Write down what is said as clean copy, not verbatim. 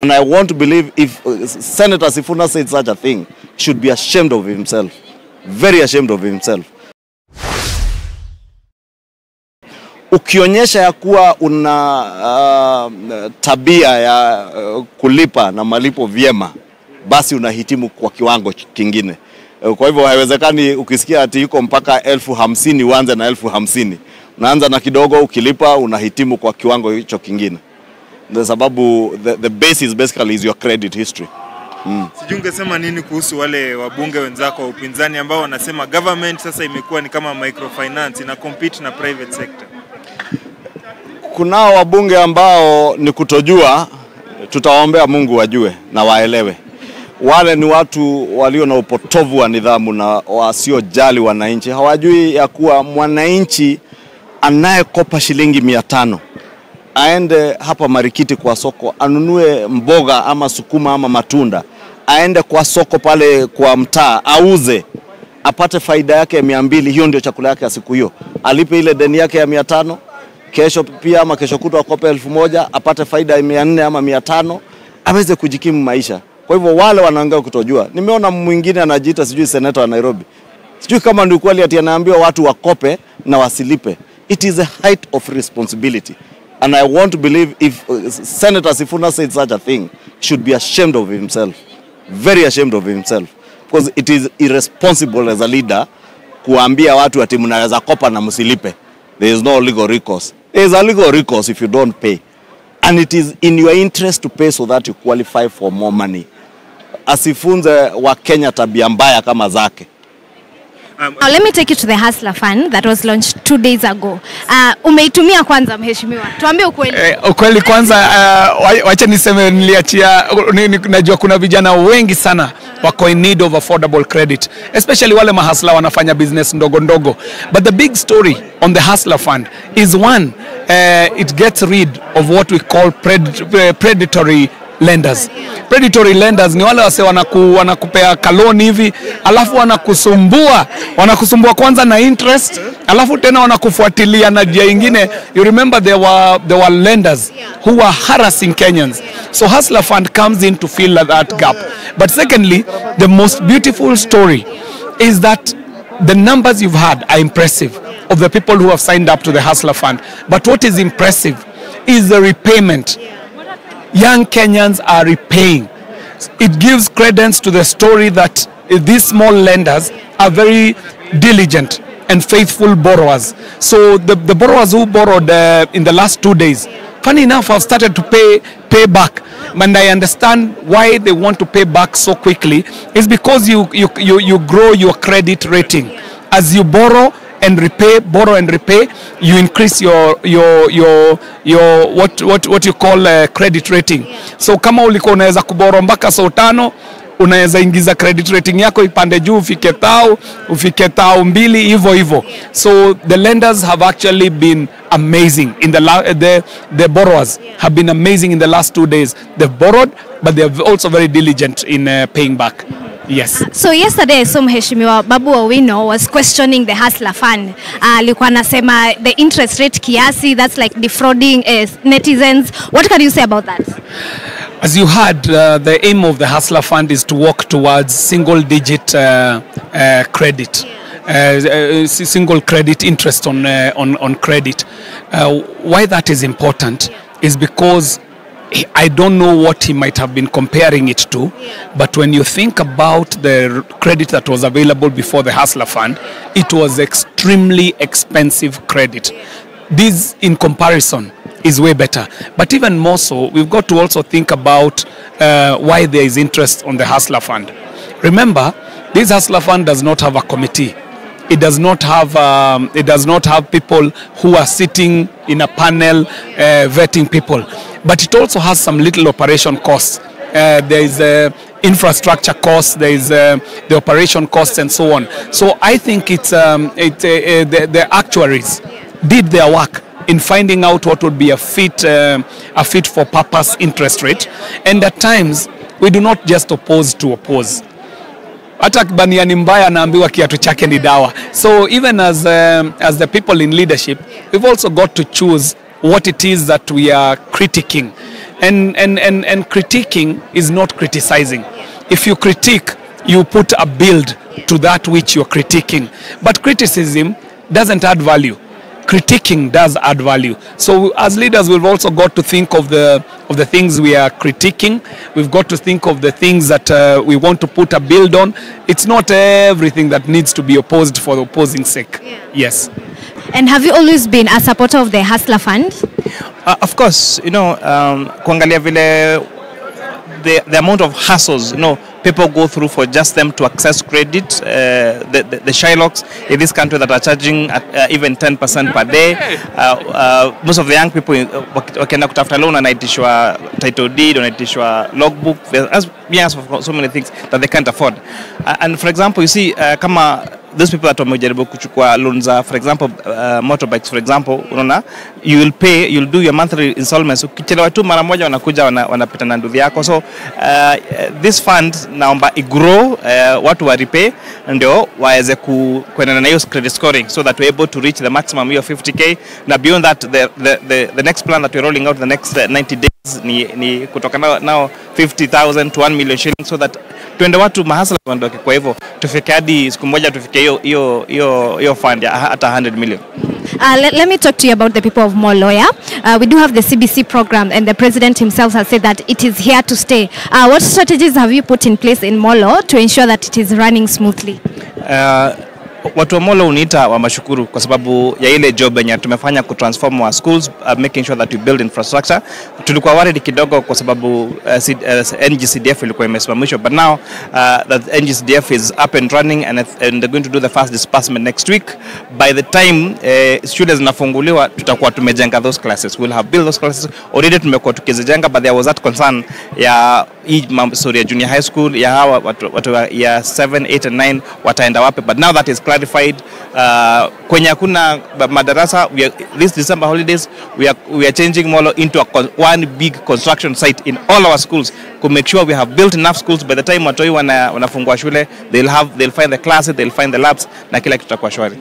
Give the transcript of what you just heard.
And I want to believe if Senator Sifuna said such a thing, he should be ashamed of himself. Very ashamed of himself. Ukionyesha ya kuwa una tabia ya kulipa na malipo vyema, basi unahitimu kwa kiwango kingine. Kwa hivyo haiwezekani ukisikia ati yuko mpaka 50,000 uanze na 50,000. Unaanza na kidogo, ukilipa unahitimu kwa kiwango hicho kingine. Kwa sababu the basis basically is your credit history. Sijui ungesema nini kuhusu wale wabunge wenzako wa upinzani ambao wanasema government sasa imekuwa ni kama microfinance, ina compete na private sector? Kunao wabunge ambao ni kutojua, tutawaombea Mungu wajue na waelewe. Wale ni watu walio na upotovu wa nidhamu na wasiojali wananchi. Hawajui ya kuwa mwananchi anayekopa shilingi 500 aende hapa Marikiti kwa soko anunue mboga ama sukuma ama matunda, aende kwa soko pale kwa mtaa auze, apate faida yake ya 200, hiyo ndio chakula yake ya siku hiyo. Alipe ile deni yake ya 500, kesho pia ama kesho kutwa akope 1000, apate faida ya 400 ama 500, aweze kujikimu maisha. Kwa hivyo wale wanaangaa kutojua. Nimeona mwingine anajiita sijui senator wa Nairobi. Sijui kama ndio kweli ati anaambiwa watu wakope na wasilipe. It is a height of responsibility. And I want to believe if Senator Sifuna said such a thing, he should be ashamed of himself. Very ashamed of himself. Because it is irresponsible as a leader kuambia watu ati mnaweza kopa na msilipe. There is no legal recourse. There is a legal recourse if you don't pay. And it is in your interest to pay so that you qualify for more money. Asifunze wa Kenya tabia mbaya kama zake. Now let me take you to the Hustler Fund that was launched 2 days ago. Umeitumia kwanza mheshimiwa? Tuambie ukweli. Ukweli kwanza, wacha niseme niliachia, najua kuna vijana wengi sana wako in need of affordable credit, especially wale mahasla wanafanya business ndogo ndogo. But the big story on the Hustler Fund is one, it gets rid of what we call predatory lenders. Predatory lenders ni wale wase wanakupea kaloni hivi, alafu wanakusumbua kwanza na interest, alafu tena wanakufuatilia na njia nyingine. You remember there were lenders who were harassing Kenyans. So Hustler Fund comes in to fill that gap. But secondly, the most beautiful story is that the numbers you've had are impressive of the people who have signed up to the Hustler Fund. But what is impressive is the repayment. Young Kenyans are repaying. It gives credence to the story that these small lenders are very diligent and faithful borrowers. So the borrowers who borrowed in the last 2 days, funny enough, have started to pay back. And I understand why they want to pay back so quickly. It's because you grow your credit rating. As you borrow and repay, you increase your what you call credit rating. So kama ulikuwa unaweza kuboro mpaka so 5, unaweza ingiza credit rating yako ipande juu ufike 2 hivyo. So the lenders have actually been amazing in the borrowers have been amazing in the last 2 days. They've borrowed, but they're also very diligent in paying back. Yes. So yesterday, mheshimiwa Babu Owino was questioning the Hustler Fund. Alikuwa anasema the interest rate kiasi, that's like defrauding netizens. What can you say about that? As you heard, the aim of the Hustler Fund is to work towards single-digit credit, single credit interest on credit. Why that is important is because I don't know what he might have been comparing it to, but when you think about the credit that was available before the Hustler Fund, it was extremely expensive credit. This, in comparison, is way better. But even more so, we've got to also think about why there is interest on the Hustler Fund. Remember, this Hustler Fund does not have a committee. It does not have people who are sitting in a panel vetting people. But it also has some little operation costs. There is infrastructure costs, there is the operation costs, and so on. So I think it's the actuaries did their work in finding out what would be a fit for purpose interest rate. And at times we do not just oppose to oppose. Hata baniani mbaya naambiwa kiatu chake ni dawa. So even as the people in leadership, we've also got to choose what it is that we are critiquing. And critiquing is not criticizing. If you critique, you put a build to that which you're critiquing. But criticism doesn't add value. Critiquing does add value. So as leaders, we've also got to think of the things we are critiquing. We've got to think of the things that we want to put a build on. It's not everything that needs to be opposed for the opposing sake. Yeah. Yes. And have you always been a supporter of the Hustler Fund? Of course, kuangalia vile the amount of hassles, people go through for just them to access credit, the Shylocks in this country that are charging even 10% per day. Most of the young people wakienda kutafuta loan wanaitishwa title deed, wanaitishwa logbook. There's so many things that they can't afford. And for example, you see, kama those people that wamejaribu kuchukua loans, for example, motorbikes, for example, unaona, you'll do your monthly installments. Ukichelewa tu mara moja wanakuja wanapita na nduthi yako. So this fund naomba igrow, watu wa repay ndio waweze kuenda na hiyo credit scoring, so that we're able to reach the maximum of 50k. Na beyond that, the next plan that we're rolling out the next 90 days ni kutoka now 50,000 to 1 million shillings, so that tuende watu mahasla wandoke. Kwa hivyo tufike hadi siku moja tufike hiyo fund hata 100 million. Let me talk to you about the people of Molo. We do have the CBC program, and the president himself has said that it is here to stay. What strategies have you put in place in Molo to ensure that it is running smoothly? Watu wa Molo uniita wa mashukuru kwa sababu ya ile job yenye tumefanya ku transform our schools, making sure that we build infrastructure. Tulikuwa worried kidogo kwa sababu NGCDF ilikuwa imesimamishwa, but now that NGCDF is up and running and they're going to do the first disbursement next week. By the time shule zinafunguliwa tutakuwa tumejenga those classes. We'll have built those classes. Already tumekuwa tukizijenga, but there was that concern ya sorry, junior high school ya hawa watu ya 7, 8 and 9 wataenda wapi, but now that is clarified. Kwenye hakuna madarasa, this December holidays we are changing Molo into one big construction site in all our schools to make sure we have built enough schools. By the time watoi wanafungua shule, they'll find the classes, they'll find the labs, na kila kitu kitakuwa shwari.